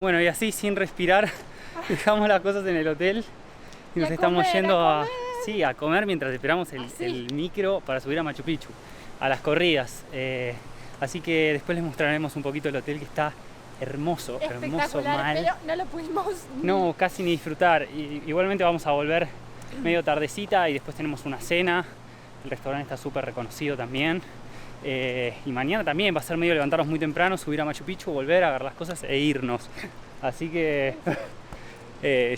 Bueno, y así sin respirar dejamos las cosas en el hotel y nos estamos yendo a comer mientras esperamos el micro para subir a Machu Picchu, a las corridas. Así que después les mostraremos un poquito el hotel, que está hermoso, hermoso mal. Pero no lo pudimos... No, casi ni disfrutar. Igualmente vamos a volver medio tardecita y después tenemos una cena. El restaurante está súper reconocido también. Y mañana también va a ser medio levantarnos muy temprano, subir a Machu Picchu, volver a agarrar las cosas e irnos. Así que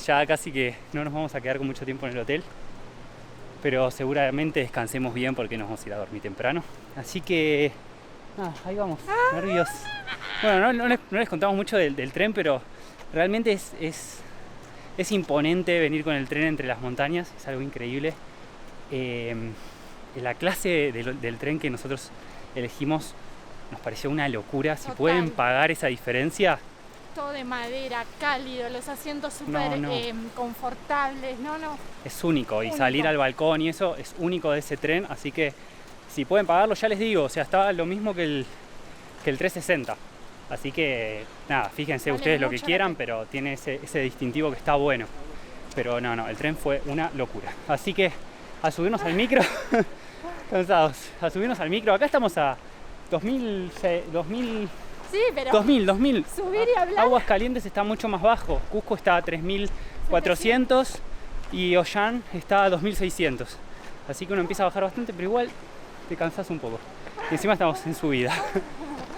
ya casi que no nos vamos a quedar con mucho tiempo en el hotel, pero seguramente descansemos bien porque nos vamos a ir a dormir temprano. Así que ahí vamos, nervios. Bueno, no les contamos mucho del tren, pero realmente es imponente venir con el tren entre las montañas, es algo increíble. La clase del tren que nosotros elegimos nos pareció una locura. Si pueden pagar esa diferencia. Todo de madera, cálido, los asientos súper confortables, es único. Y salir al balcón y eso es único de ese tren, así que si pueden pagarlo, ya les digo, o sea, está lo mismo que el 360. Así que nada, fíjense ustedes lo que quieran, pero tiene ese distintivo que está bueno. Pero no, el tren fue una locura. Así que a subirnos al micro, cansados, a subirnos al micro. Acá estamos a 2000. Sí, pero 2000. Subir y hablar. Aguascalientes está mucho más bajo. Cusco está a 3400 y Ollán está a 2600. Así que uno empieza a bajar bastante, pero igual te cansas un poco. Y encima estamos en subida.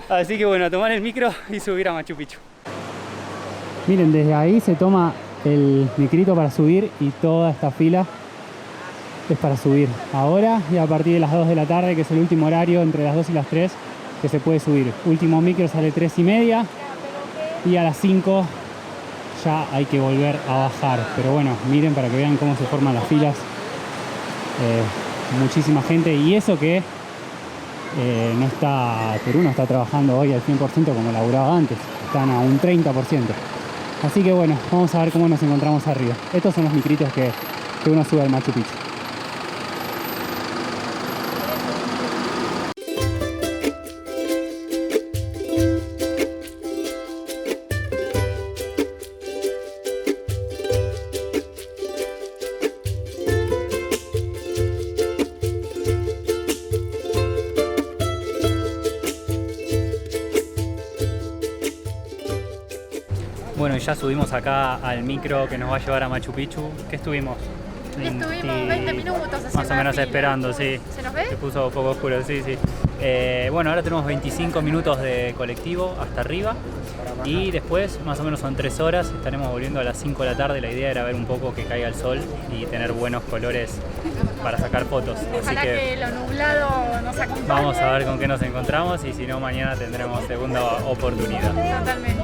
Así que bueno, a tomar el micro y subir a Machu Picchu. Miren, desde ahí se toma el micrito para subir y toda esta fila es para subir ahora y a partir de las 2 de la tarde, que es el último horario, entre las 2 y las 3, que se puede subir. Último micro sale 3:30 y a las 5 ya hay que volver a bajar. Pero bueno, miren para que vean cómo se forman las filas. Muchísima gente, y eso que Perú no está trabajando hoy al 100% como laburaba antes, están a un 30%. Así que bueno, vamos a ver cómo nos encontramos arriba. Estos son los micritos que uno sube al Machu Picchu. Bueno, ya subimos acá al micro que nos va a llevar a Machu Picchu. ¿Qué estuvimos? Estuvimos 20 minutos haciendo más o menos esperando, sí. ¿Se nos ve? Se puso un poco oscuro, sí. Bueno, ahora tenemos 25 minutos de colectivo hasta arriba y después, más o menos son 3 horas, estaremos volviendo a las 5 de la tarde. La idea era ver un poco que caiga el sol y tener buenos colores para sacar fotos. Ojalá así que lo nublado nos acompañe. Vamos a ver con qué nos encontramos y si no, mañana tendremos segunda oportunidad. Totalmente.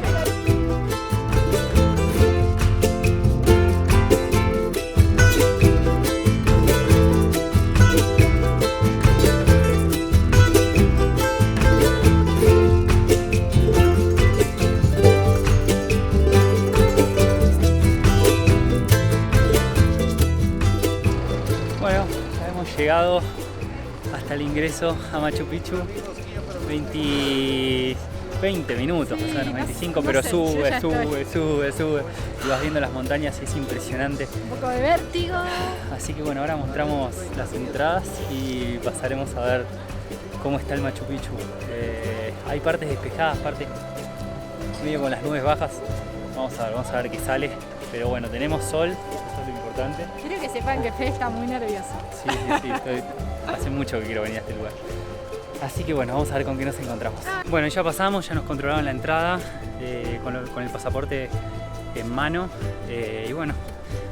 Llegado hasta el ingreso a Machu Picchu, 20 minutos, más o menos 25, pero sube. Y vas viendo las montañas y es impresionante. Un poco de vértigo. Así que bueno, ahora mostramos las entradas y pasaremos a ver cómo está el Machu Picchu. Hay partes despejadas, partes medio con las nubes bajas. Vamos a ver qué sale. Pero bueno, tenemos sol, eso es lo importante. Quiero que sepan que Fede está muy nervioso. Sí, hace mucho que quiero venir a este lugar. Así que bueno, vamos a ver con qué nos encontramos. Bueno, ya pasamos, ya nos controlaron la entrada con el pasaporte en mano. Y bueno,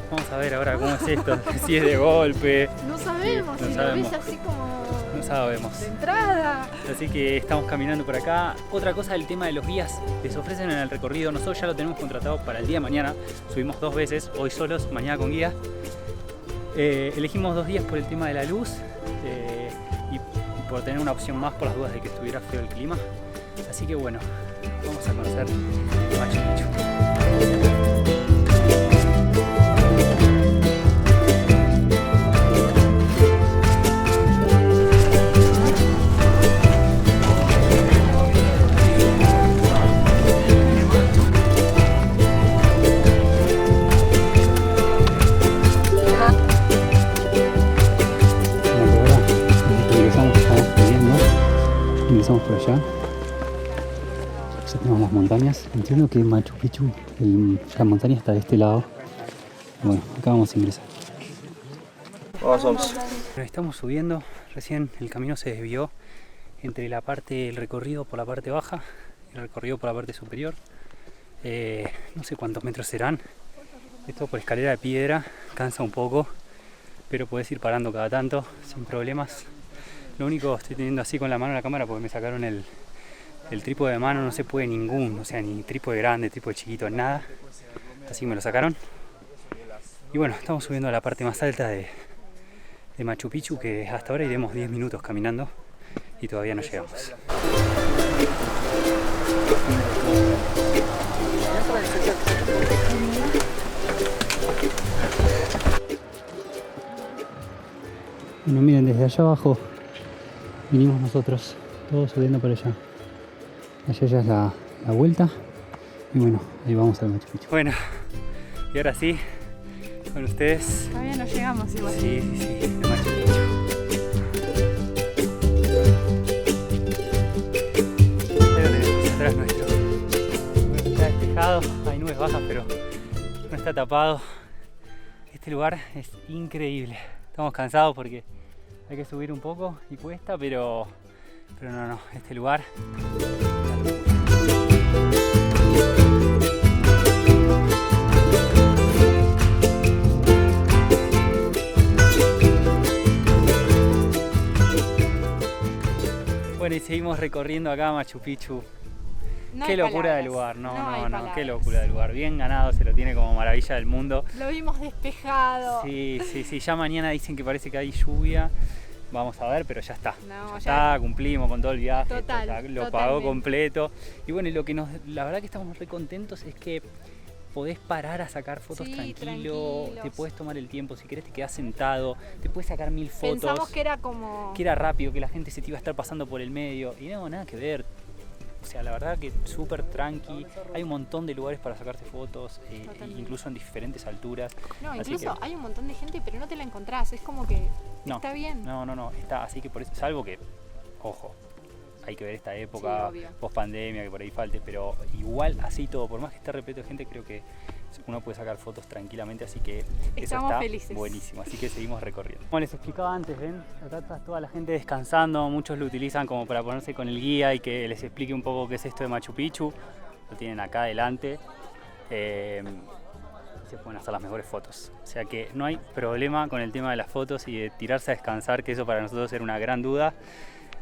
vamos a ver ahora cómo es esto, si es de golpe. No sabemos, si lo ves así como... No sabemos. De entrada. Así que estamos caminando por acá. Otra cosa del tema de los guías, les ofrecen en el recorrido. Nosotros ya lo tenemos contratado para el día de mañana. Subimos 2 veces, hoy solos, mañana con guía. Elegimos 2 días por el tema de la luz y por tener una opción más por las dudas de que estuviera feo el clima. Así que bueno, vamos a conocer Machu Picchu. montañas. Entiendo que Machu Picchu, la montaña está de este lado. Bueno, acá vamos a ingresar. Vamos. Estamos subiendo, recién el camino se desvió entre el recorrido por la parte baja y el recorrido por la parte superior. No sé cuántos metros serán. Esto por escalera de piedra, cansa un poco, pero puedes ir parando cada tanto sin problemas. Lo único, estoy teniendo así con la mano la cámara porque me sacaron el trípode de mano, no se puede ningún, o sea, ni trípode grande, trípode chiquito, nada. Así que me lo sacaron. Y bueno, estamos subiendo a la parte más alta de Machu Picchu, que hasta ahora iremos 10 minutos caminando y todavía no llegamos. Bueno, miren, desde allá abajo vinimos nosotros, todos subiendo para allá. Allá ya es la vuelta y bueno, ahí vamos al Machu Picchu. Bueno, y ahora sí, con ustedes. Todavía no llegamos igual. Sí, el Machu Picchu. Ahí lo tenemos, atrás nuestro. Está despejado, hay nubes bajas, pero no está tapado. Este lugar es increíble. Estamos cansados porque hay que subir un poco y cuesta, pero no, este lugar. Bueno, y seguimos recorriendo acá Machu Picchu. No qué hay locura palabras. del lugar, no, Palabras. qué locura del lugar. Bien ganado, se lo tiene como maravilla del mundo. Lo vimos despejado. Sí, ya mañana dicen que parece que hay lluvia. Vamos a ver, pero ya está. No, ya está, cumplimos con todo el viaje. Lo pagó completo. Y bueno, la verdad que estamos re contentos es que podés parar a sacar fotos tranquilos, te puedes tomar el tiempo, si querés te quedás sentado, te puedes sacar 1000 fotos. Pensamos que era como... Que era rápido, que la gente se te iba a estar pasando por el medio. Y no, nada que ver. O sea, la verdad que súper tranqui, hay un montón de lugares para sacarse fotos, incluso en diferentes alturas. No, incluso hay un montón de gente, pero no te la encontrás, es como que está bien. No, está, así que por eso, salvo que, ojo, hay que ver esta época, post pandemia, que por ahí falte, pero igual así todo, por más que esté repleto de gente, creo que uno puede sacar fotos tranquilamente, así que estamos eso está felices. Buenísimo, así que seguimos recorriendo. Como les explicaba antes, ven, acá está toda la gente descansando, muchos lo utilizan como para ponerse con el guía y que les explique un poco qué es esto de Machu Picchu, lo tienen acá adelante, se pueden hacer las mejores fotos, o sea que no hay problema con el tema de las fotos y de tirarse a descansar, que eso para nosotros era una gran duda.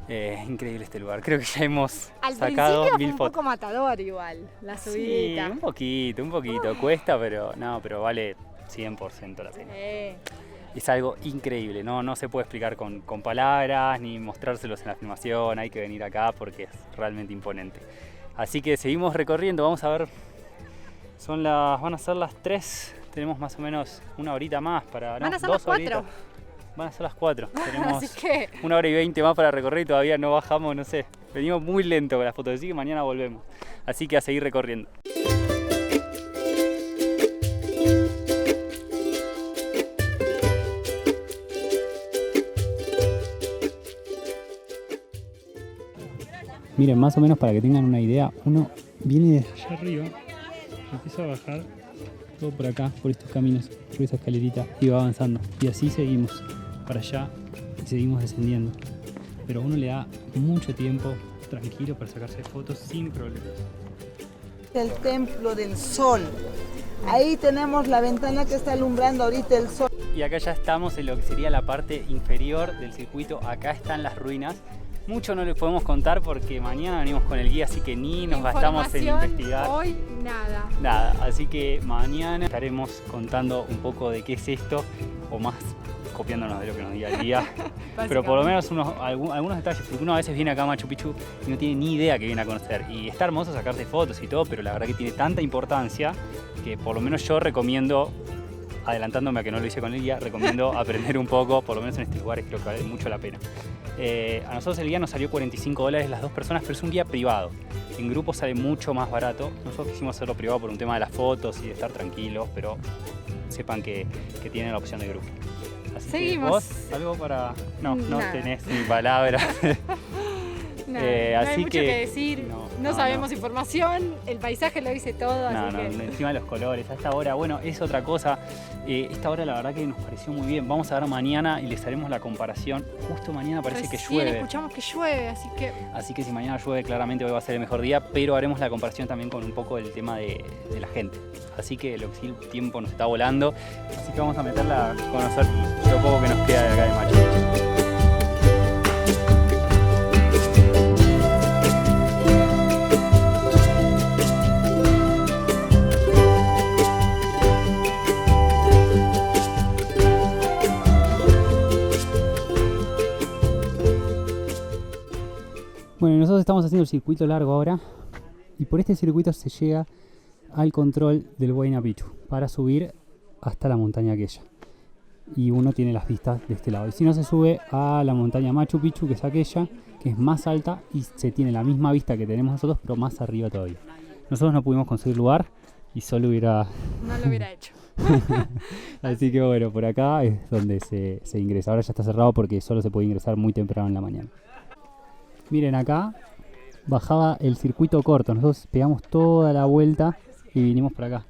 Increíble este lugar, creo que ya hemos sacado 1000 fotos. Al principio fue un poco matador igual, la subida. Sí, un poquito, cuesta, pero vale 100% la pena. Es algo increíble, no se puede explicar con palabras ni mostrárselos en la filmación, hay que venir acá porque es realmente imponente. Así que seguimos recorriendo, vamos a ver, van a ser las 3, tenemos más o menos una horita más para... Van a ser las 4. Van a ser las 4. Tenemos Así que... 1 hora y 20 más para recorrer y todavía no bajamos, no sé. Venimos muy lento con las fotos, así que mañana volvemos. Así que a seguir recorriendo. Miren, más o menos para que tengan una idea, uno viene desde allá arriba, empieza a bajar todo por acá, por estos caminos, por esa escalerita y va avanzando. Y así seguimos para allá y seguimos descendiendo. Pero a uno le da mucho tiempo tranquilo para sacarse fotos sin problemas. El templo del sol. Ahí tenemos la ventana que está alumbrando ahorita el sol. Y acá ya estamos en lo que sería la parte inferior del circuito. Acá están las ruinas. Mucho no les podemos contar porque mañana venimos con el guía, así que ni nos gastamos en investigar. Hoy nada. Nada, así que mañana estaremos contando un poco de qué es esto, o más copiándonos de lo que nos diga el guía. Pero por lo menos algunos detalles, porque uno a veces viene acá a Machu Picchu y no tiene ni idea que viene a conocer. Y está hermoso sacarse fotos y todo, pero la verdad que tiene tanta importancia que por lo menos yo recomiendo, adelantándome a que no lo hice con el guía, recomiendo aprender un poco, por lo menos en estos lugares creo que vale mucho la pena. A nosotros el guía nos salió $45 las 2 personas, pero es un guía privado. En grupo sale mucho más barato. Nosotros quisimos hacerlo privado por un tema de las fotos y de estar tranquilos, pero sepan que tienen la opción de grupo. Así Seguimos. Que vos, algo para... No tenés ni palabras. No hay así mucho que decir, no sabemos información, el paisaje lo dice todo, así que... Encima los colores, a esta hora, bueno, es otra cosa. Esta hora la verdad que nos pareció muy bien. Vamos a ver mañana y les haremos la comparación. Justo mañana parece que llueve. Escuchamos que llueve, Así que si mañana llueve, claramente hoy va a ser el mejor día, pero haremos la comparación también con un poco el tema de la gente. Así que lo que sí, el tiempo nos está volando, así que vamos a meterla a conocer lo poco que nos queda de acá de Machu Picchu. Bueno, nosotros estamos haciendo el circuito largo ahora y por este circuito se llega al control del Huayna Picchu para subir hasta la montaña aquella. Y uno tiene las vistas de este lado. Y si no, se sube a la montaña Machu Picchu, que es aquella, que es más alta y se tiene la misma vista que tenemos nosotros, pero más arriba todavía. Nosotros no pudimos conseguir lugar y solo hubiera... No lo hubiera hecho. Así que bueno, por acá es donde se ingresa. Ahora ya está cerrado porque solo se puede ingresar muy temprano en la mañana. Miren, acá bajaba el circuito corto. Nosotros pegamos toda la vuelta y vinimos por acá.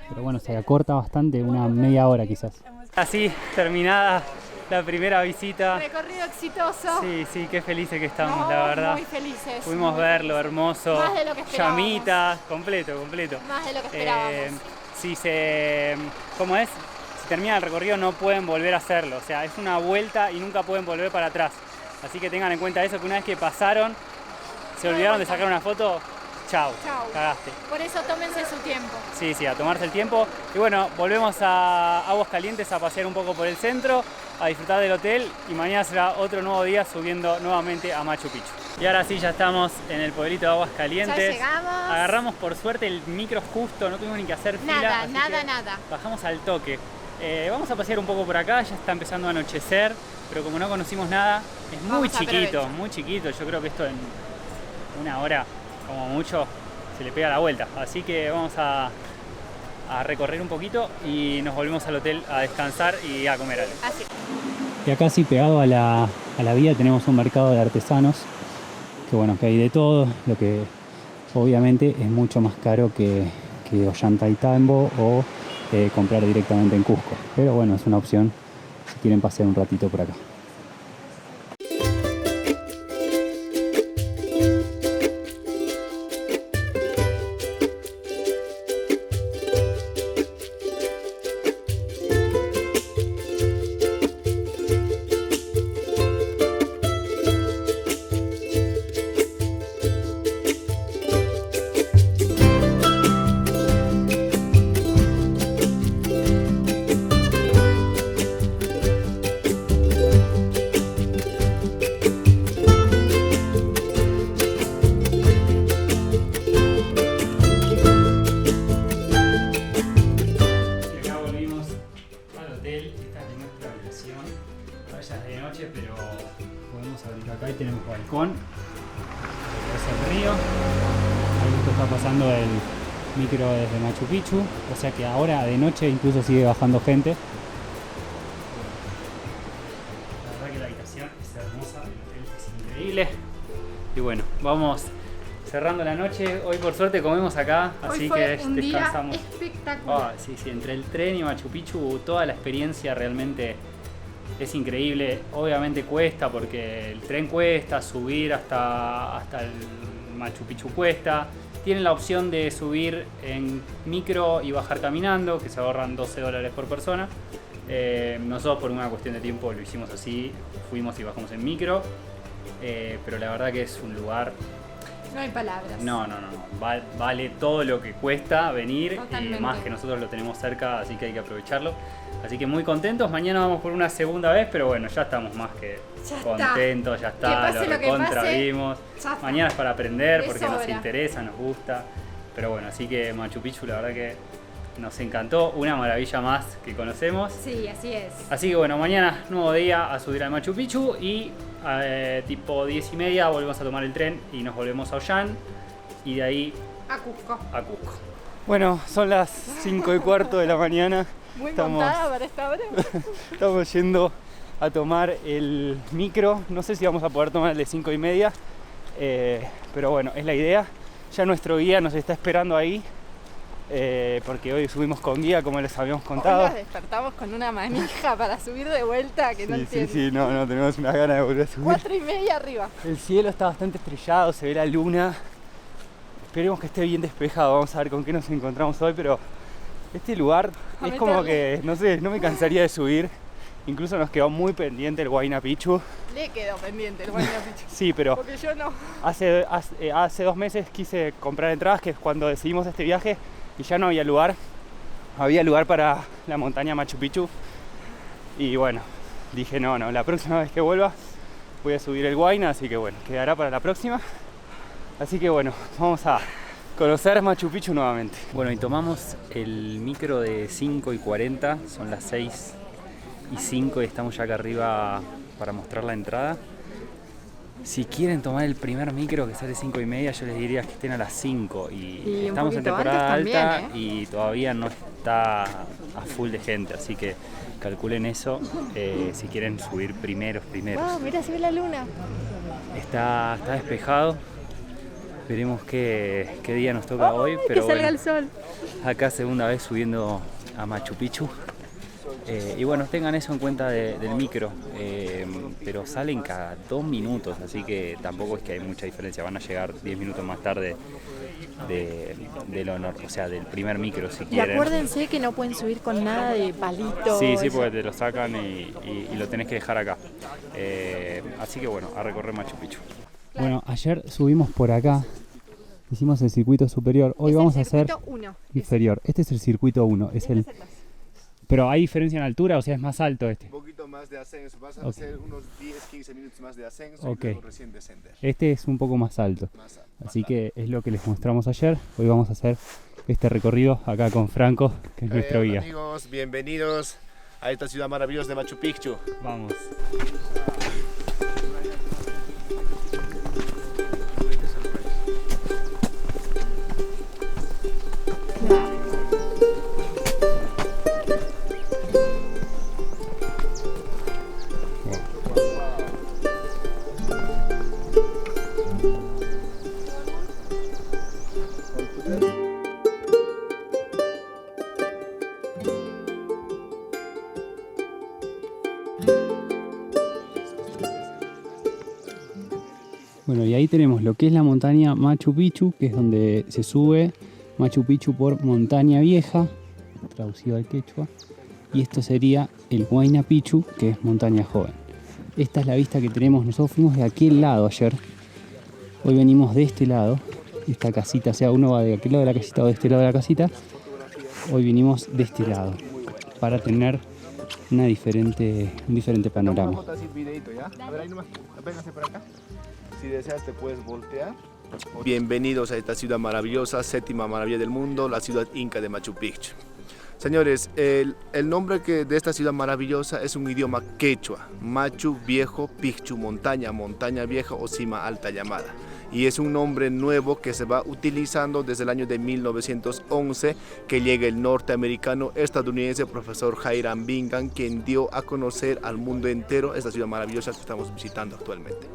Pero bueno, se acorta bastante, una media hora quizás. Así terminada la primera visita. Recorrido exitoso. Sí, qué felices que estamos, la verdad. Muy felices. Pudimos ver lo hermoso. Más de lo que esperábamos. Llamitas, completo. Más de lo que esperábamos. ¿Cómo es? Si termina el recorrido no pueden volver a hacerlo. O sea, es una vuelta y nunca pueden volver para atrás. Así que tengan en cuenta eso, que una vez que pasaron, se olvidaron de sacar una foto, chau, cagaste. Por eso tómense su tiempo. Sí, a tomarse el tiempo. Y bueno, volvemos a Aguas Calientes a pasear un poco por el centro, a disfrutar del hotel y mañana será otro nuevo día subiendo nuevamente a Machu Picchu. Y ahora sí, ya estamos en el pueblito de Aguas Calientes. Ya llegamos. Agarramos por suerte el micro justo, no tuvimos ni que hacer fila. Nada. Bajamos al toque. Vamos a pasear un poco por acá, ya está empezando a anochecer, pero como no conocimos nada, es muy chiquito. Yo creo que esto en una hora, como mucho, se le pega la vuelta. Así que vamos a recorrer un poquito y nos volvemos al hotel a descansar y a comer algo. Así. Y acá sí, pegado a la vía, tenemos un mercado de artesanos, que hay de todo, lo que obviamente es mucho más caro que Ollantaytambo o comprar directamente en Cusco, pero bueno, es una opción si quieren pasear un ratito por acá. Pero podemos abrir acá y tenemos balcón, es el río. Ahí justo está pasando el micro desde Machu Picchu, o sea que ahora de noche incluso sigue bajando gente. La verdad que la habitación es hermosa, el hotel es increíble. Y bueno, vamos cerrando la noche. Hoy por suerte comemos acá, así que descansamos. Espectacular. Sí, entre el tren y Machu Picchu toda la experiencia realmente es increíble. Obviamente cuesta porque el tren cuesta, subir hasta el Machu Picchu cuesta. Tienen la opción de subir en micro y bajar caminando, que se ahorran $12 por persona. Nosotros por una cuestión de tiempo lo hicimos así, fuimos y bajamos en micro, pero la verdad que es un lugar... No hay palabras. No. Vale todo lo que cuesta venir. Totalmente. Y más que nosotros lo tenemos cerca, así que hay que aprovecharlo. Así que muy contentos. Mañana vamos por una segunda vez, pero bueno, ya estamos más que contentos. Ya está, lo contravimos. Mañana es para aprender porque nos interesa, nos gusta. Pero bueno, así que Machu Picchu la verdad que nos encantó. Una maravilla más que conocemos. Sí, así es. Así que bueno, mañana nuevo día a subir al Machu Picchu y tipo 10:30 volvemos a tomar el tren y nos volvemos a Ollán y de ahí a Cusco. Bueno, son las 5:15 de la mañana. Muy montada para esta hora. Estamos yendo a tomar el micro. No sé si vamos a poder tomar el de 5:30, Pero bueno, es la idea. Ya nuestro guía nos está esperando ahí, porque hoy subimos con guía, como les habíamos contado. Hoy nos despertamos con una manija para subir de vuelta que no entiendo. Sí, no, tenemos una gana de volver a subir. 4:30 arriba. El cielo está bastante estrellado, se ve la luna. Esperemos que esté bien despejado, vamos a ver con qué nos encontramos hoy, pero este lugar es como que, no sé, no me cansaría de subir. Incluso nos quedó muy pendiente el Huayna Picchu. Le quedó pendiente el Huayna Picchu. Sí, pero porque yo no. Hace 2 meses quise comprar entradas, que es cuando decidimos este viaje, y ya no había lugar. Había lugar para la montaña Machu Picchu. Y bueno, dije no, la próxima vez que vuelva voy a subir el Huayna, así que bueno, quedará para la próxima. Así que bueno, vamos a conocer Machu Picchu nuevamente. Bueno, y tomamos el micro de 5:40, son las 6:05 y estamos ya acá arriba para mostrar la entrada. Si quieren tomar el primer micro que sale 5:30, yo les diría que estén a las 5 y estamos en temporada alta también, y todavía no está a full de gente, así que calculen eso si quieren subir primeros. Wow, mira, se ve la luna. Está despejado. Veremos qué día nos toca hoy, pero que salga el sol. Acá segunda vez subiendo a Machu Picchu. Y bueno, tengan eso en cuenta del micro, pero salen cada 2 minutos, así que tampoco es que hay mucha diferencia. Van a llegar 10 minutos más tarde del primer micro, si quieren. Y acuérdense que no pueden subir con nada de palitos. Sí, porque te lo sacan y lo tenés que dejar acá. Así que bueno, a recorrer Machu Picchu. Bueno, ayer subimos por acá, hicimos el circuito superior. Hoy vamos a hacer inferior. Este es el circuito 1, Pero hay diferencia en altura, o sea, es más alto este. Un poquito más de ascenso, vas a hacer unos 10-15 minutos más de ascenso y luego recién descender. Este es un poco más alto. Así que es lo que les mostramos ayer. Hoy vamos a hacer este recorrido acá con Franco, que es nuestro guía. Amigos, bienvenidos a esta ciudad maravillosa de Machu Picchu. Vamos. Bueno, y ahí tenemos lo que es la montaña Machu Picchu, que es donde se sube Machu Picchu por Montaña Vieja, traducido al quechua. Y esto sería el Huayna Picchu, que es Montaña Joven. Esta es la vista que tenemos. Nosotros fuimos de aquel lado ayer. Hoy venimos de este lado. Esta casita, o sea, uno va de aquel lado de la casita o de este lado de la casita. Hoy vinimos de este lado para tener un diferente panorama. A ver, ahí nomás, véngase por acá. Si deseas te puedes voltear. Bienvenidos a esta ciudad maravillosa, 7ª maravilla del mundo, la ciudad inca de Machu Picchu. Señores, el nombre de esta ciudad maravillosa es un idioma quechua, Machu Viejo Picchu, montaña vieja o cima alta llamada. Y es un nombre nuevo que se va utilizando desde el año de 1911, que llega el norteamericano estadounidense profesor Hiram Bingham, quien dio a conocer al mundo entero esta ciudad maravillosa que estamos visitando actualmente.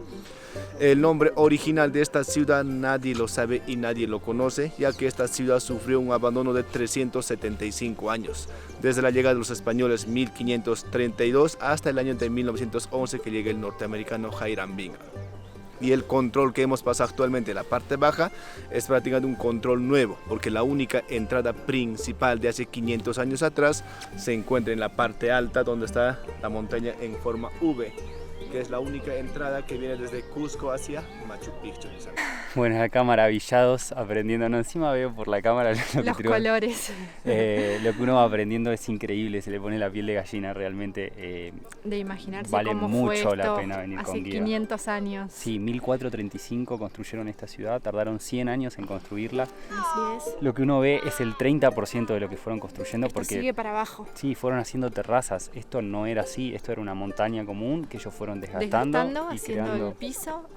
El nombre original de esta ciudad nadie lo sabe y nadie lo conoce, ya que esta ciudad sufrió un abandono de 375 años, desde la llegada de los españoles 1532 hasta el año de 1911 que llega el norteamericano Hiram Bingham. Y el control que hemos pasado actualmente en la parte baja es prácticamente un control nuevo, porque la única entrada principal de hace 500 años atrás se encuentra en la parte alta, donde está la montaña en forma V, que es la única entrada que viene desde Cusco hacia Machu Picchu. Bueno, acá maravillados, aprendiendo. No, encima veo por la cámara los colores. Lo que uno va aprendiendo es increíble, se le pone la piel de gallina realmente. De imaginarse vale cómo mucho fue la pena venir hace con guía. 500 años. Sí, 1435 construyeron esta ciudad, tardaron 100 años en construirla. Así es. Lo que uno ve es el 30% de lo que fueron construyendo. Esto porque sigue para abajo. Sí, fueron haciendo terrazas. Esto no era así, esto era una montaña común que ellos furon desgastando y haciendo creando el piso.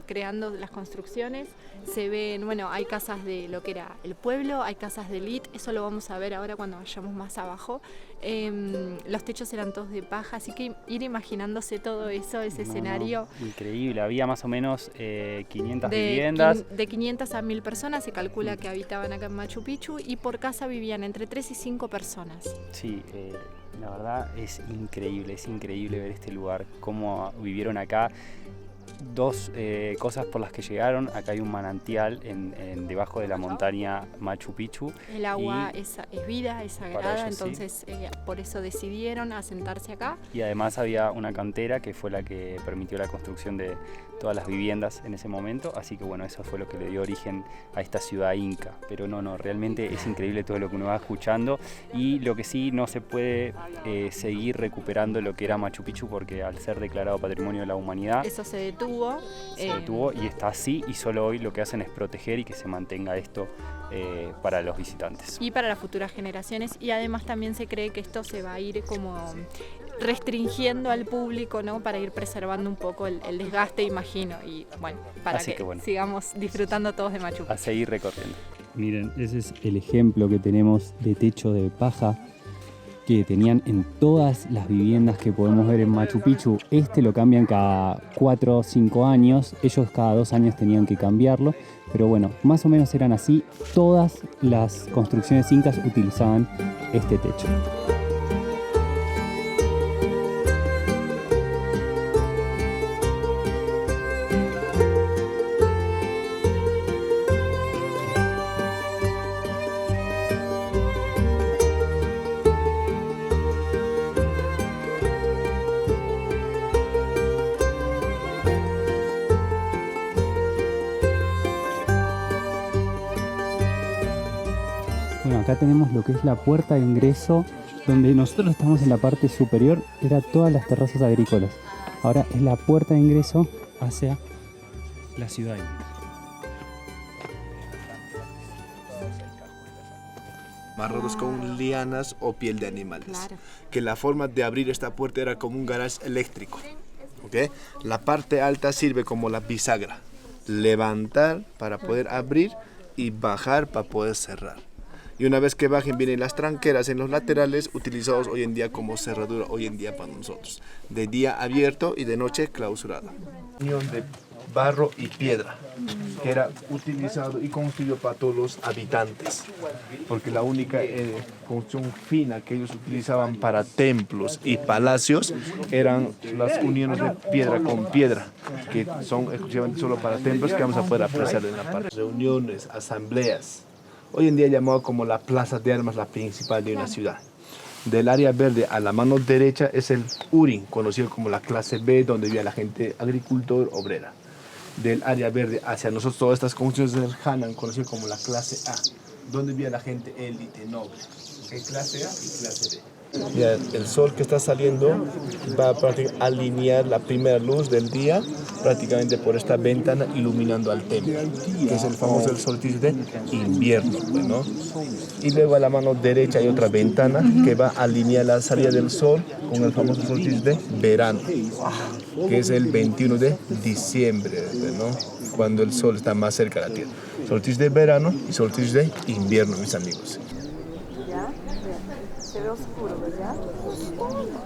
creando las construcciones. Se ven, bueno, hay casas de lo que era el pueblo, hay casas de élite, eso lo vamos a ver ahora cuando vayamos más abajo. Los techos eran todos de paja, así que ir imaginándose todo eso, ese escenario. Increíble, había más o menos 500 viviendas. De 500 a 1000 personas se calcula que habitaban acá en Machu Picchu, y por casa vivían entre 3 y 5 personas. Sí, la verdad es increíble ver este lugar, cómo vivieron acá. Dos cosas por las que llegaron: acá hay un manantial debajo de la montaña Machu Picchu. El agua es vida, es sagrada, entonces por eso decidieron asentarse acá. Y además había una cantera que fue la que permitió la construcción de todas las viviendas en ese momento, así que bueno, eso fue lo que le dio origen a esta ciudad inca. Pero no, realmente es increíble todo lo que uno va escuchando, y lo que sí, no se puede seguir recuperando lo que era Machu Picchu, porque al ser declarado Patrimonio de la Humanidad, eso se detuvo. Y está así, y solo hoy lo que hacen es proteger y que se mantenga esto para los visitantes. Y para las futuras generaciones, y además también se cree que esto se va a ir como restringiendo al público, ¿no? Para ir preservando un poco el desgaste, imagino, y bueno, para que sigamos disfrutando todos de Machu Picchu. A seguir recorriendo. Miren, ese es el ejemplo que tenemos de techo de paja que tenían en todas las viviendas que podemos ver en Machu Picchu. Este lo cambian cada 4 o 5 años, ellos cada 2 años tenían que cambiarlo, pero bueno, más o menos eran así. Todas las construcciones incas utilizaban este techo. Bueno, acá tenemos lo que es la puerta de ingreso, donde nosotros estamos en la parte superior, era todas las terrazas agrícolas. Ahora es la puerta de ingreso hacia la ciudad. Amarrados con lianas o piel de animales. Claro. Que la forma de abrir esta puerta era como un garage eléctrico. ¿Okay? La parte alta sirve como la bisagra. Levantar para poder abrir y bajar para poder cerrar. Y una vez que bajen vienen las tranqueras en los laterales, utilizados hoy en día como cerradura, hoy en día para nosotros. De día abierto y de noche clausurada. Unión de barro y piedra, que era utilizado y construido para todos los habitantes. Porque la única construcción fina que ellos utilizaban para templos y palacios eran las uniones de piedra con piedra, que son exclusivamente solo para templos, que vamos a poder apreciar en la parte. Reuniones, asambleas. Hoy en día llamado como la plaza de armas, la principal de una ciudad. Del área verde a la mano derecha es el Urin, conocido como la clase B, donde vivía la gente agricultor obrera. Del área verde hacia nosotros, todas estas construcciones del Hanan, conocido como la clase A, donde vivía la gente élite, noble. Clase A y clase B. Ya, el sol que está saliendo va a alinear la primera luz del día prácticamente por esta ventana, iluminando al templo, que es el famoso solsticio de invierno, ¿no? Y luego a la mano derecha hay otra ventana que va a alinear la salida del sol con el famoso solsticio de verano, que es el 21 de diciembre, ¿no? Cuando el sol está más cerca de la tierra. Solsticio de verano y solsticio de invierno, mis amigos. Se ve oscuro, ¿verdad?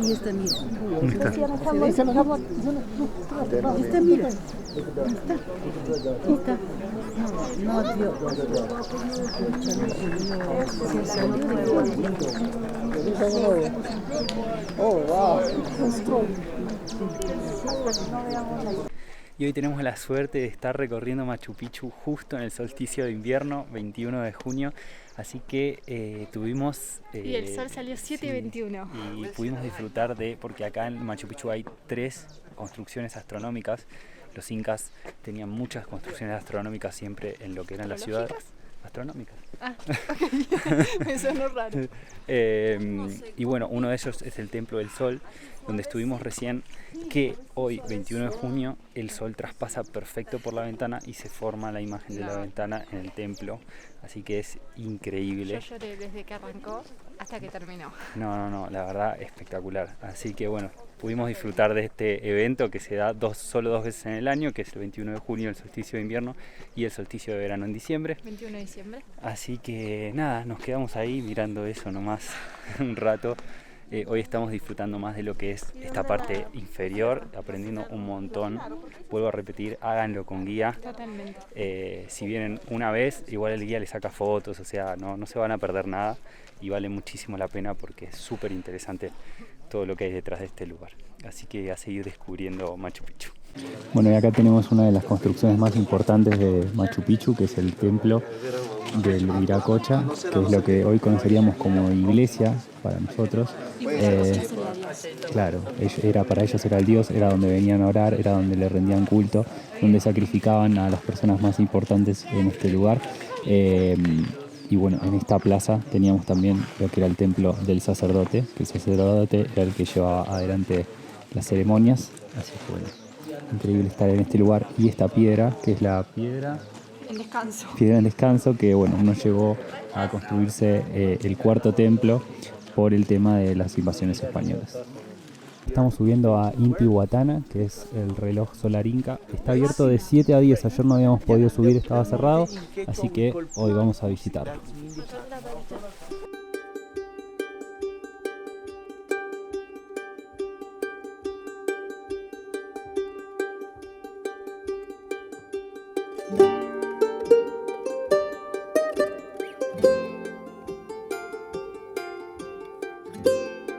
Y esta, mira. ¿Dónde está? Esta, mira. Esta. No, Dios. Oh, wow. Y hoy tenemos la suerte de estar recorriendo Machu Picchu justo en el solsticio de invierno, 21 de junio. Así que tuvimos... y el sol salió 7:21. Y pudimos disfrutar porque acá en Machu Picchu hay 3 construcciones astronómicas. Los incas tenían muchas construcciones astronómicas siempre en lo que eran las ciudades. Astronómicas. Ah, ok. Me sonó raro. Y bueno, uno de ellos es el Templo del Sol, donde estuvimos recién, que hoy, 21 de junio, el sol traspasa perfecto por la ventana y se forma la imagen de la ventana en el templo. Así que es increíble. Yo lloré desde que arrancó hasta que terminó. No, la verdad espectacular. Así que bueno, pudimos disfrutar de este evento que se da solo 2 veces en el año, que es el 21 de junio, el solsticio de invierno, y el solsticio de verano en diciembre. 21 de diciembre. Así que nada, nos quedamos ahí mirando eso nomás un rato. Hoy estamos disfrutando más de lo que es esta parte inferior, aprendiendo un montón. Vuelvo a repetir, háganlo con guía. Totalmente. Si vienen una vez, igual el guía les saca fotos, o sea, no se van a perder nada y vale muchísimo la pena porque es súper interesante todo lo que hay detrás de este lugar. Así que a seguir descubriendo Machu Picchu. Bueno, y acá tenemos una de las construcciones más importantes de Machu Picchu, que es el templo del Viracocha, que es lo que hoy conoceríamos como iglesia para nosotros. Claro, para ellos era el dios, era donde venían a orar, era donde le rendían culto, donde sacrificaban a las personas más importantes en este lugar. Y bueno, en esta plaza teníamos también lo que era el templo del sacerdote, que el sacerdote era el que llevaba adelante las ceremonias. Así que bueno, increíble estar en este lugar. Y esta piedra, que es la piedra en descanso, que bueno, no llegó a construirse el cuarto templo por el tema de las invasiones españolas. Estamos subiendo a Intihuatana, que es el reloj solar inca. Está abierto de 7 a 10. Ayer no habíamos podido subir, estaba cerrado, así que hoy vamos a visitarlo.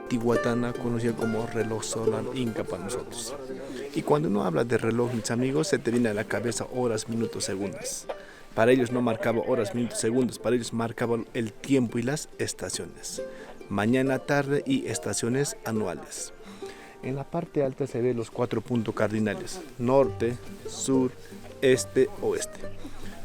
Intihuatana, conocida como reloj solar inca para nosotros. Y cuando uno habla de reloj, mis amigos, se te viene a la cabeza horas, minutos, segundos. Para ellos no marcaba horas, minutos, segundos, para ellos marcaba el tiempo y las estaciones. Mañana, tarde y estaciones anuales. En la parte alta se ven los 4 puntos cardinales: norte, sur, este, oeste.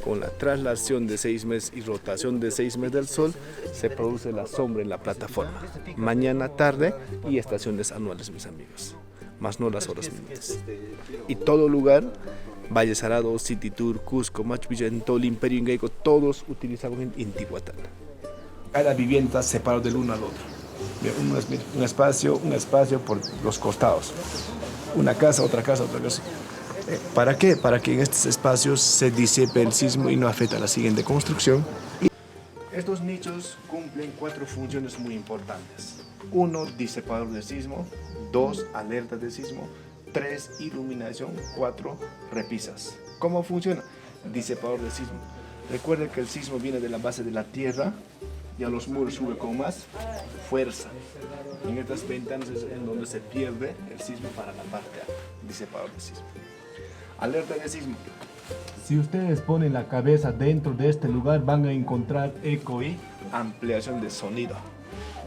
Con la traslación de 6 meses y rotación de 6 meses del sol, se produce la sombra en la plataforma. Mañana, tarde y estaciones anuales, mis amigos. Más no las horas minutos. Y todo lugar, Valle Sagrado, City Tour, Cusco, Machu Picchu, en todo el Imperio Incaico, todos utilizaban Intihuatana. Cada vivienda separada del uno al otro. Un espacio por los costados. Una casa, otra casa, otra casa. ¿Para qué? Para que en estos espacios se disipe el sismo y no afecte a la siguiente construcción. Estos nichos cumplen 4 funciones muy importantes. 1, disipador de sismo. 2, alerta de sismo. 3, iluminación. 4, repisas. ¿Cómo funciona? Disipador de sismo. Recuerda que el sismo viene de la base de la tierra y a los muros sube con más fuerza. En estas ventanas es en donde se pierde el sismo para la parte alta. Disipador de sismo. Alerta de sismo. Si ustedes ponen la cabeza dentro de este lugar, van a encontrar eco y ampliación de sonido.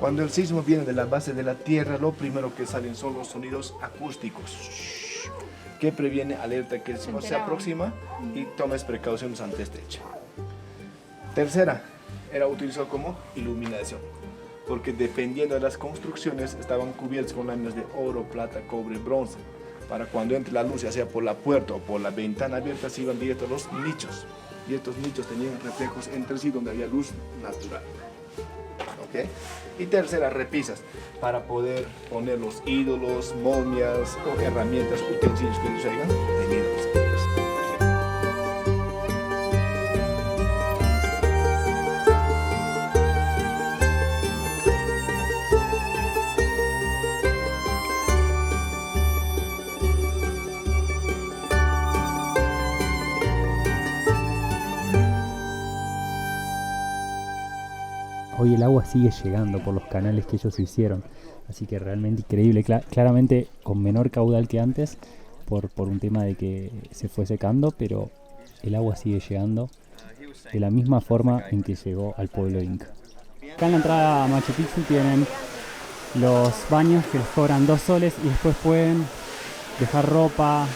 Cuando el sismo viene de la base de la tierra, lo primero que salen son los sonidos acústicos, que previene alerta que el sismo se aproxima y tomes precauciones ante este hecho. Tercera, era utilizado como iluminación, porque dependiendo de las construcciones estaban cubiertas con láminas de oro, plata, cobre, bronce. Para cuando entre la luz, ya sea por la puerta o por la ventana abierta, se iban directo a los nichos. Y estos nichos tenían reflejos entre sí donde había luz natural. ¿Okay? Y tercera, repisas, para poder poner los ídolos, momias o herramientas, utensilios que ellos hayan tenido. Hoy el agua sigue llegando por los canales que ellos hicieron, así que realmente increíble, claramente con menor caudal que antes por un tema de que se fue secando, pero el agua sigue llegando de la misma forma en que llegó al pueblo inca. Acá en la entrada a Machu Picchu tienen los baños que les cobran 2 soles y después pueden dejar ropa,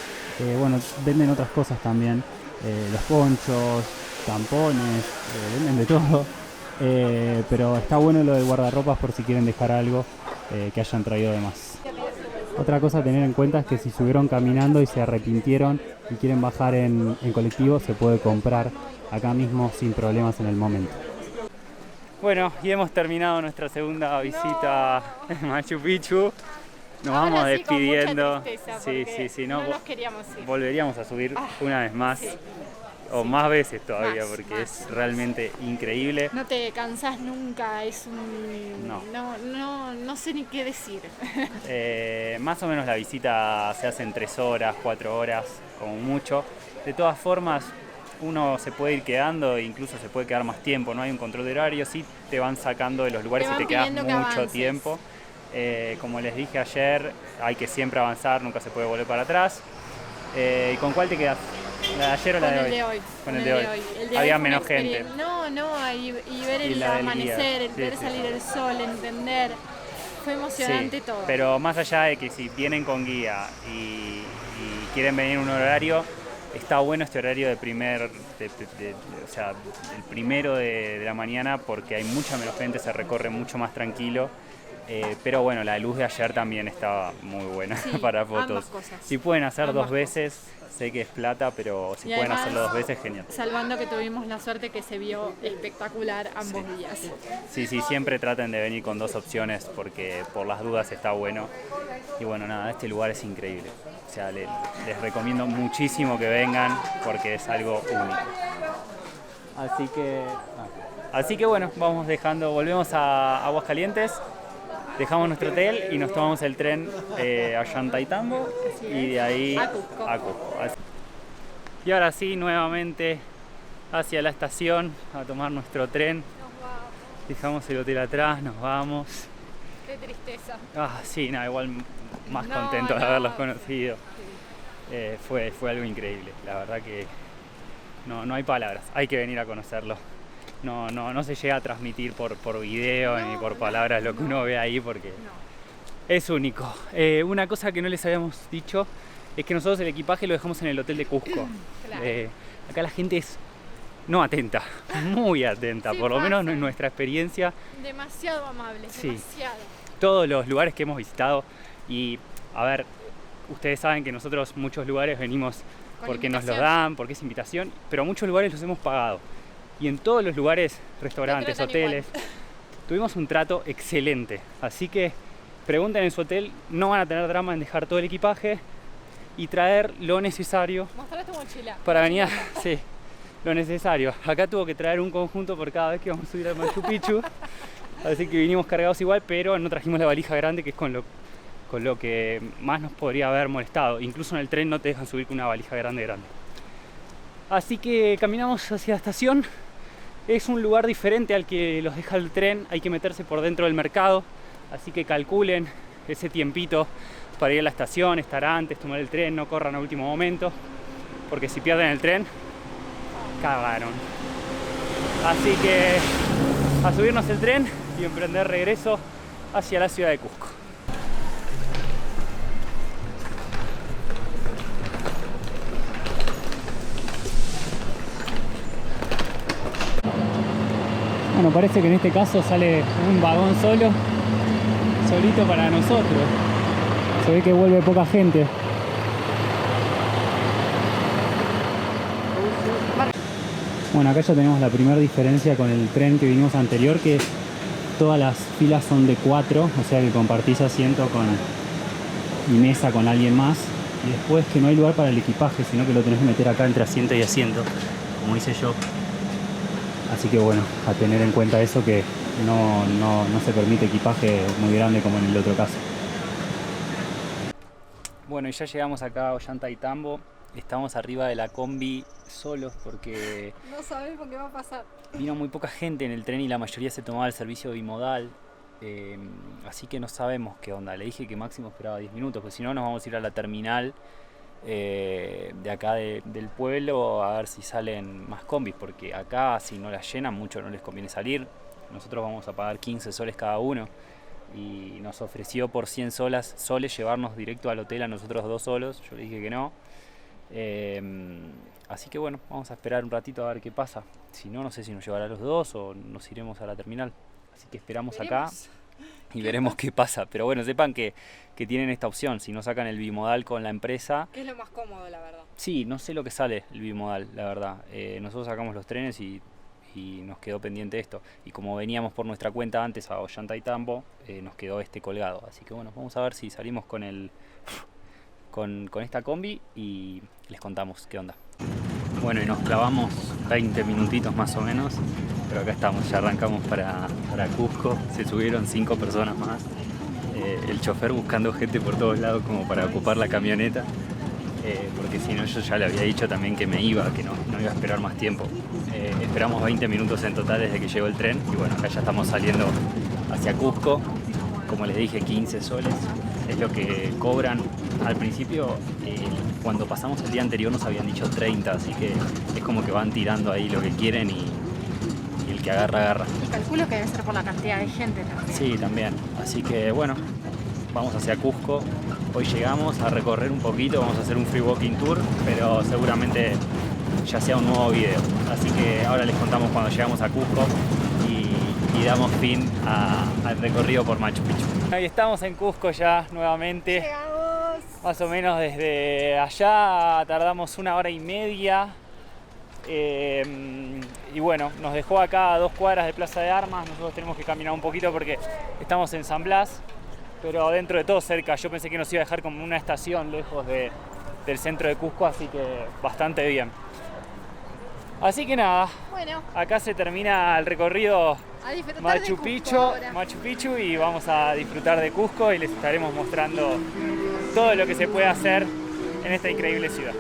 venden otras cosas también, los ponchos, tampones, venden de todo. Pero está bueno lo de guardarropas por si quieren dejar algo que hayan traído de más. Otra cosa a tener en cuenta es que si subieron caminando y se arrepintieron y quieren bajar en colectivo, se puede comprar acá mismo sin problemas en el momento. Bueno, y hemos terminado nuestra segunda visita a Machu Picchu. nos Ahora vamos sí, con mucha despidiendo. tristeza, Sí, porque sí, sí, no nos queríamos ir. volveríamos a subir una vez más. Sí. O Sí. más veces todavía, Más, porque más, es más. realmente increíble. No te cansás nunca, es un... No. No sé ni qué decir. Más o menos la visita se hace en 3 horas, 4 horas, como mucho. De todas formas, uno se puede ir quedando e incluso se puede quedar más tiempo, no hay un control de horario, sí te van sacando de los lugares Te y van te quedas pidiendo que mucho avances. tiempo. Como les dije ayer, hay que siempre avanzar, nunca se puede volver para atrás. ¿Y con cuál te quedas? ¿La de ayer o la Con de el hoy? de hoy. Con el de hoy. El de Había hoy fue menos una gente. No, y ver Y el la del guía. amanecer, el Sí, ver sí, salir sí. el sol, entender. Fue emocionante Sí, todo. pero más allá de que si vienen con guía y quieren venir en un horario, está bueno este horario de o sea, el primero de la mañana porque hay mucha menos gente, se recorre mucho más tranquilo. Pero bueno, la luz de ayer también estaba muy buena Sí, para ambas fotos. cosas. Si pueden hacer Ambas 2 veces, sé que es plata, pero si Y pueden además, hacerlo 2 veces, genial. Salvando que tuvimos la suerte que se vio espectacular ambos días. Sí, siempre traten de venir con 2 opciones porque por las dudas está bueno. Y bueno, nada, este lugar es increíble. O sea, les recomiendo muchísimo que vengan porque es algo único. Así que bueno, volvemos a Aguascalientes, dejamos nuestro hotel y nos tomamos el tren a Ollantaytambo y de ahí A Cusco. Y ahora sí, nuevamente hacia la estación a tomar nuestro tren. Dejamos el hotel atrás, nos vamos. Qué tristeza. Sí, nada, igual más No, contento de no. haberlos conocido. Fue algo increíble, la verdad que no hay palabras, hay que venir a conocerlo. No se llega a transmitir por video ni por palabras lo que uno ve ahí porque es único. Una cosa que no les habíamos dicho es que nosotros el equipaje lo dejamos en el hotel de Cusco. Claro. Acá la gente es no atenta, muy atenta, Sí, por lo menos pasa. en nuestra experiencia. Demasiado amables, Sí. demasiado. Todos los lugares que hemos visitado y a ver, ustedes saben que nosotros muchos lugares venimos Con porque nos los invitación. dan, porque es invitación, pero muchos lugares los hemos pagado. Y en todos los lugares, restaurantes, tratan hoteles, tuvimos un trato excelente. Así que pregunten en su hotel, no van a tener drama en dejar todo el equipaje y traer lo necesario Mostrá tu mochila. para venir sí, lo necesario. Acá tuvo que traer un conjunto por cada vez que vamos a subir al Machu Picchu. Así que vinimos cargados igual, pero no trajimos la valija grande, que es con lo que más nos podría haber molestado. Incluso en el tren no te dejan subir con una valija grande. Así que caminamos hacia la estación. Es un lugar diferente al que los deja el tren, hay que meterse por dentro del mercado. Así que calculen ese tiempito para ir a la estación, estar antes, tomar el tren, no corran a último momento. Porque si pierden el tren, cagaron. Así que a subirnos el tren y emprender regreso hacia la ciudad de Cusco. Bueno, parece que en este caso sale un vagón solito para nosotros. Se ve que vuelve poca gente. Bueno, acá ya tenemos la primera diferencia con el tren que vinimos anterior, que todas las filas son de 4, o sea que compartís asiento y mesa con alguien más. Y después que no hay lugar para el equipaje, sino que lo tenés que meter acá entre asiento y asiento, como hice yo. Así que bueno, a tener en cuenta eso, que no se permite equipaje muy grande como en el otro caso. Bueno, y ya llegamos acá a Ollantaytambo. Estamos arriba de la combi solos porque No sabemos qué va a pasar. vino muy poca gente en el tren y la mayoría se tomaba el servicio bimodal. Así que no sabemos qué onda. Le dije que máximo esperaba 10 minutos, porque si no nos vamos a ir a la terminal de acá del pueblo a ver si salen más combis, porque acá si no las llenan mucho no les conviene salir. Nosotros vamos a pagar 15 soles cada uno y nos ofreció por 100 soles llevarnos directo al hotel a nosotros 2 solos. Yo le dije que no. Así que bueno, vamos a esperar un ratito a ver qué pasa. Si no, no sé si nos llevará a los 2 o nos iremos a la terminal. Así que esperamos acá y veremos qué pasa. Pero bueno, sepan que tienen esta opción. Si no sacan el bimodal con la empresa, Es lo más cómodo, la verdad. sí, no sé lo que sale el bimodal, la verdad. Nosotros sacamos los trenes y y nos quedó pendiente esto. Y como veníamos por nuestra cuenta antes a Ollantaytambo, nos quedó este colgado. Así que bueno, vamos a ver si salimos con esta combi y les contamos qué onda. Bueno, y nos clavamos 20 minutitos más o menos, pero acá estamos, ya arrancamos para Cusco. Se subieron 5 personas más. El chofer buscando gente por todos lados como para ocupar la camioneta, porque si no, yo ya le había dicho también que me iba, que no iba a esperar más tiempo. Esperamos 20 minutos en total desde que llegó el tren y bueno, acá ya estamos saliendo hacia Cusco. Como les dije, 15 soles es lo que cobran. Al principio, cuando pasamos el día anterior nos habían dicho 30, así que es como que van tirando ahí lo que quieren y el que agarra, agarra. Y calculo que debe ser por la cantidad de gente también. Sí, también. Así que bueno, vamos hacia Cusco. Hoy llegamos a recorrer un poquito, vamos a hacer un free walking tour, pero seguramente ya sea un nuevo video. Así que ahora les contamos cuando llegamos a Cusco y damos fin al recorrido por Machu Picchu. Ahí estamos en Cusco ya nuevamente. ¡Llegamos! Más o menos desde allá tardamos 1 hora y media. Y bueno, nos dejó acá a 2 cuadras de Plaza de Armas. Nosotros tenemos que caminar un poquito porque estamos en San Blas, pero dentro de todo cerca. Yo pensé que nos iba a dejar como una estación lejos del centro de Cusco, así que bastante bien. Así que nada, Bueno, acá se termina el recorrido a disfrutar de Machu Cusco Picchu, ahora. y vamos a disfrutar de Cusco y les estaremos mostrando todo lo que se puede hacer en esta increíble ciudad.